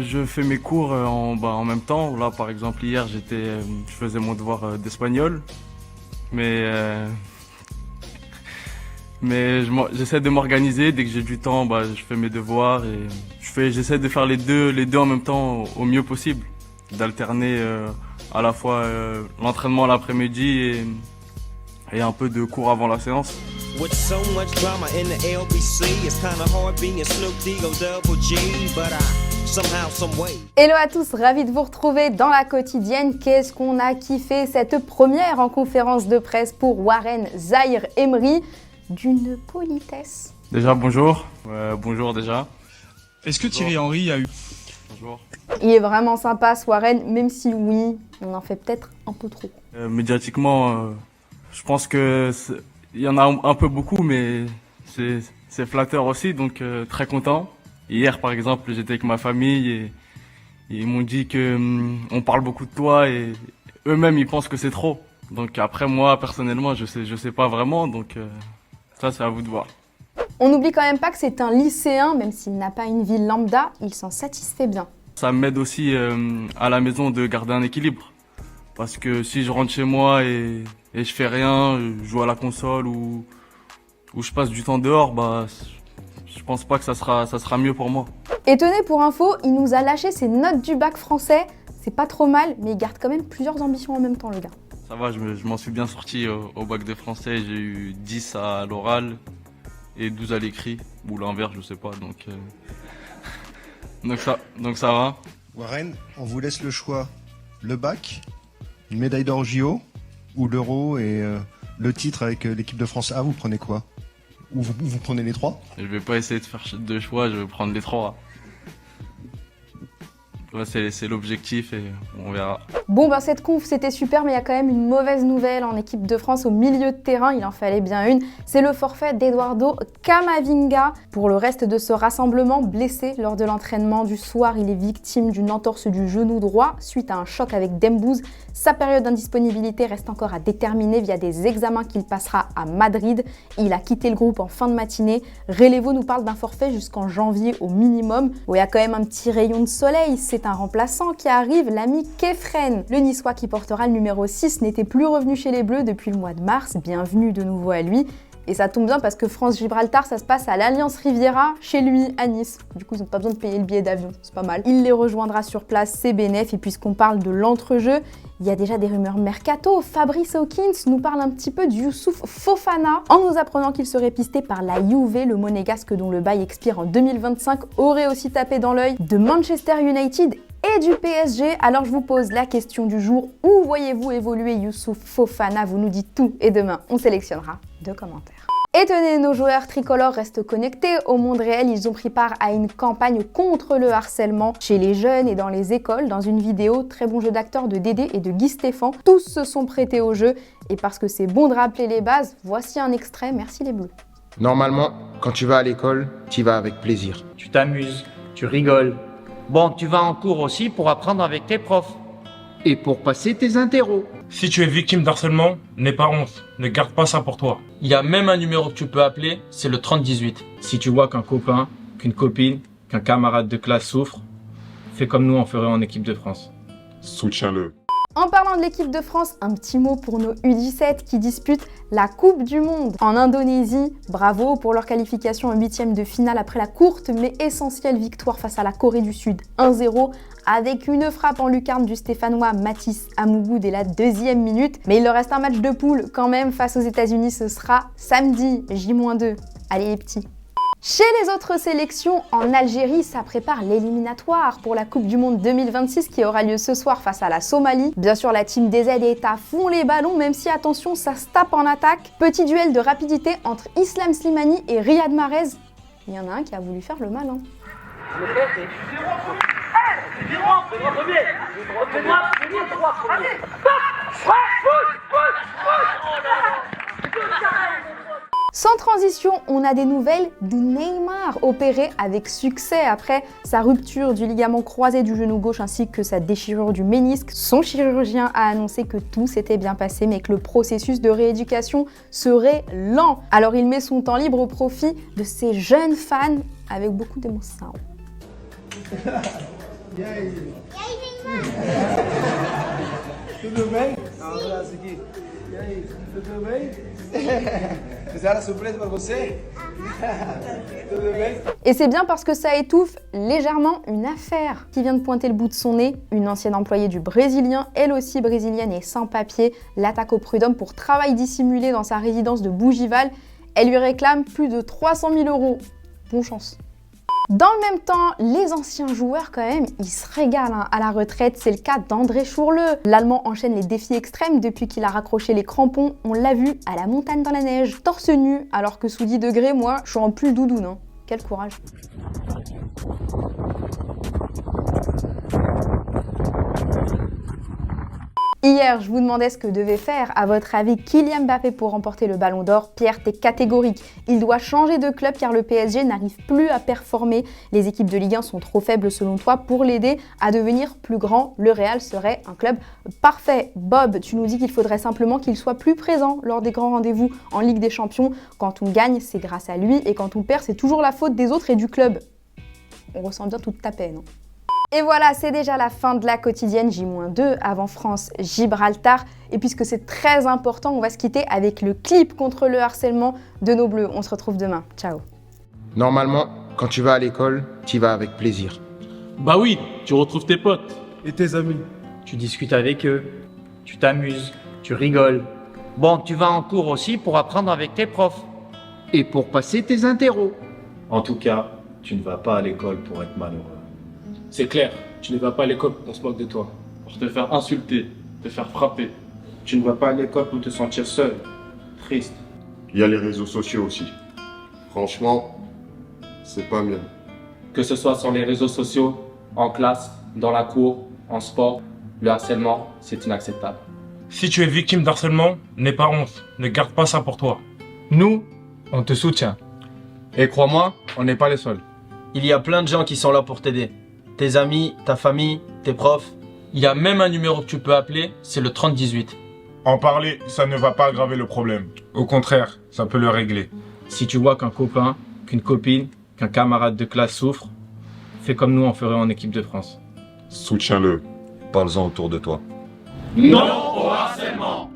Je fais mes cours en même temps. Là, par exemple, hier, je faisais mon devoir d'espagnol. Mais, j'essaie de m'organiser. Dès que j'ai du temps, je fais mes devoirs et j'essaie de faire les deux en même temps au mieux possible. D'alterner à la fois l'entraînement l'après-midi et un peu de cours avant la séance. With so much drama in the LBC, it's kinda hard being Snoop D-O double G, but somehow, some way. Hello à tous, ravi de vous retrouver dans la quotidienne. Qu'est-ce qu'on a kiffé cette première en conférence de presse pour Warren Zaïre-Emery, d'une politesse. Déjà, bonjour. Bonjour déjà. Est-ce que Thierry Henry a eu... Bonjour. Il est vraiment sympa ce Warren, même si oui, on en fait peut-être un peu trop. Médiatiquement, je pense que il y en a un peu beaucoup, mais c'est flatteur aussi, donc très content. Hier, par exemple, j'étais avec ma famille et ils m'ont dit que on parle beaucoup de toi et eux-mêmes ils pensent que c'est trop. Donc après moi, personnellement, je sais pas vraiment, donc ça c'est à vous de voir. On n'oublie quand même pas que c'est un lycéen, même s'il n'a pas une vie lambda, il s'en satisfait bien. Ça m'aide aussi à la maison de garder un équilibre. Parce que si je rentre chez moi et je fais rien, je joue à la console ou je passe du temps dehors, je pense pas que ça sera mieux pour moi. Étonné pour info, il nous a lâché ses notes du bac français. C'est pas trop mal, mais il garde quand même plusieurs ambitions en même temps, le gars. Ça va, je m'en suis bien sorti au bac de français. J'ai eu 10 à l'oral et 12 à l'écrit. Ou l'inverse, je sais pas, donc ça va. Warren, on vous laisse le choix. Le bac, une médaille d'or JO ou l'euro et le titre avec l'équipe de France A, vous prenez quoi? Ou vous prenez les trois? Je vais pas essayer de faire deux choix, je vais prendre les trois. Ouais, c'est l'objectif et on verra. Bon, cette conf, c'était super, mais il y a quand même une mauvaise nouvelle en équipe de France au milieu de terrain. Il en fallait bien une. C'est le forfait d'Eduardo Camavinga. Pour le reste de ce rassemblement, blessé lors de l'entraînement du soir, il est victime d'une entorse du genou droit suite à un choc avec Dembouz. Sa période d'indisponibilité reste encore à déterminer via des examens qu'il passera à Madrid. Il a quitté le groupe en fin de matinée. Relevo nous parle d'un forfait jusqu'en janvier au minimum. Où il y a quand même un petit rayon de soleil. C'est un remplaçant qui arrive, l'ami Kefren. Le Niçois qui portera le numéro 6 n'était plus revenu chez les Bleus depuis le mois de mars. Bienvenue de nouveau à lui. Et ça tombe bien parce que France-Gibraltar, ça se passe à l'Alliance Riviera, chez lui, à Nice. Du coup, ils n'ont pas besoin de payer le billet d'avion, c'est pas mal. Il les rejoindra sur place, c'est bénef. Et puisqu'on parle de l'entrejeu, il y a déjà des rumeurs mercato. Fabrice Hawkins nous parle un petit peu du Youssouf Fofana, en nous apprenant qu'il serait pisté par la Juve, le monégasque dont le bail expire en 2025, aurait aussi tapé dans l'œil de Manchester United et du PSG. Alors je vous pose la question du jour, où voyez-vous évoluer Youssouf Fofana? Vous nous dites tout et demain on sélectionnera 2 commentaires. Et tenez, nos joueurs tricolores restent connectés au monde réel. Ils ont pris part à une campagne contre le harcèlement chez les jeunes et dans les écoles. Dans une vidéo, très bon jeu d'acteur de Dédé et de Guy Stéphane. Tous se sont prêtés au jeu. Et parce que c'est bon de rappeler les bases, voici un extrait. Merci les Bleus. Normalement, quand tu vas à l'école, tu y vas avec plaisir. Tu t'amuses, tu rigoles. Bon, tu vas en cours aussi pour apprendre avec tes profs. Et pour passer tes interros. Si tu es victime d'harcèlement, n'aie pas honte, ne garde pas ça pour toi. Il y a même un numéro que tu peux appeler, c'est le 3018. Si tu vois qu'un copain, qu'une copine, qu'un camarade de classe souffre, fais comme nous on ferait en équipe de France. Soutiens-le. En parlant de l'équipe de France, un petit mot pour nos U17 qui disputent la Coupe du Monde en Indonésie. Bravo pour leur qualification en 8e de finale après la courte mais essentielle victoire face à la Corée du Sud 1-0 avec une frappe en lucarne du Stéphanois Mathis Amougou dès la 2e minute. Mais il leur reste un match de poule quand même face aux États-Unis, ce sera samedi J-2. Allez les petits. Chez les autres sélections, en Algérie, ça prépare l'éliminatoire pour la Coupe du Monde 2026 qui aura lieu ce soir face à la Somalie. Bien sûr, la team DZ est à fond les ballons, même si, attention, ça se tape en attaque. Petit duel de rapidité entre Islam Slimani et Riyad Mahrez. Il y en a un qui a voulu faire le malin. Sans transition, on a des nouvelles de Neymar, opéré avec succès après sa rupture du ligament croisé du genou gauche ainsi que sa déchirure du ménisque. Son chirurgien a annoncé que tout s'était bien passé mais que le processus de rééducation serait lent. Alors il met son temps libre au profit de ses jeunes fans avec beaucoup d'émotion. Tudo bem? Um abraço aqui. E aí, tudo bem? Fizeram a surpresa para você? Tudo bem? Et c'est bien parce que ça étouffe légèrement une affaire qui vient de pointer le bout de son nez. Une ancienne employée du Brésilien, elle aussi brésilienne et sans papier, l'attaque au prud'homme pour travail dissimulé dans sa résidence de Bougival. Elle lui réclame plus de 300 000 €. Bonne chance. Dans le même temps, les anciens joueurs, quand même, ils se régalent à la retraite. C'est le cas d'André Chourleux. L'Allemand enchaîne les défis extrêmes depuis qu'il a raccroché les crampons. On l'a vu à la montagne dans la neige, torse nu, alors que sous 10 degrés, moi, je suis en pull doudoune. Hein. Quel courage. Hier, je vous demandais ce que devait faire, à votre avis, Kylian Mbappé pour remporter le Ballon d'Or. Pierre, t'es catégorique. Il doit changer de club car le PSG n'arrive plus à performer. Les équipes de Ligue 1 sont trop faibles selon toi pour l'aider à devenir plus grand. Le Real serait un club parfait. Bob, tu nous dis qu'il faudrait simplement qu'il soit plus présent lors des grands rendez-vous en Ligue des Champions. Quand on gagne, c'est grâce à lui et quand on perd, c'est toujours la faute des autres et du club. On ressent bien toute ta peine. Et voilà, c'est déjà la fin de la quotidienne J-2 avant France-Gibraltar. Et puisque c'est très important, on va se quitter avec le clip contre le harcèlement de nos Bleus. On se retrouve demain. Ciao. Normalement, quand tu vas à l'école, tu y vas avec plaisir. Bah oui, tu retrouves tes potes. Et tes amis? Tu discutes avec eux, tu t'amuses, tu rigoles. Bon, tu vas en cours aussi pour apprendre avec tes profs. Et pour passer tes interros. En tout cas, tu ne vas pas à l'école pour être malheureux. C'est clair, tu ne vas pas à l'école pour qu'on se moque de toi. Pour te faire insulter, te faire frapper. Tu ne vas pas à l'école pour te sentir seul, triste. Il y a les réseaux sociaux aussi. Franchement, c'est pas mieux. Que ce soit sur les réseaux sociaux, en classe, dans la cour, en sport, le harcèlement, c'est inacceptable. Si tu es victime d'harcèlement, n'aie pas honte, ne garde pas ça pour toi. Nous, on te soutient. Et crois-moi, on n'est pas les seuls. Il y a plein de gens qui sont là pour t'aider. Tes amis, ta famille, tes profs. Il y a même un numéro que tu peux appeler, c'est le 3018. En parler, ça ne va pas aggraver le problème. Au contraire, ça peut le régler. Si tu vois qu'un copain, qu'une copine, qu'un camarade de classe souffre, fais comme nous on ferait en équipe de France. Soutiens-le. Parle-en autour de toi. Non au harcèlement!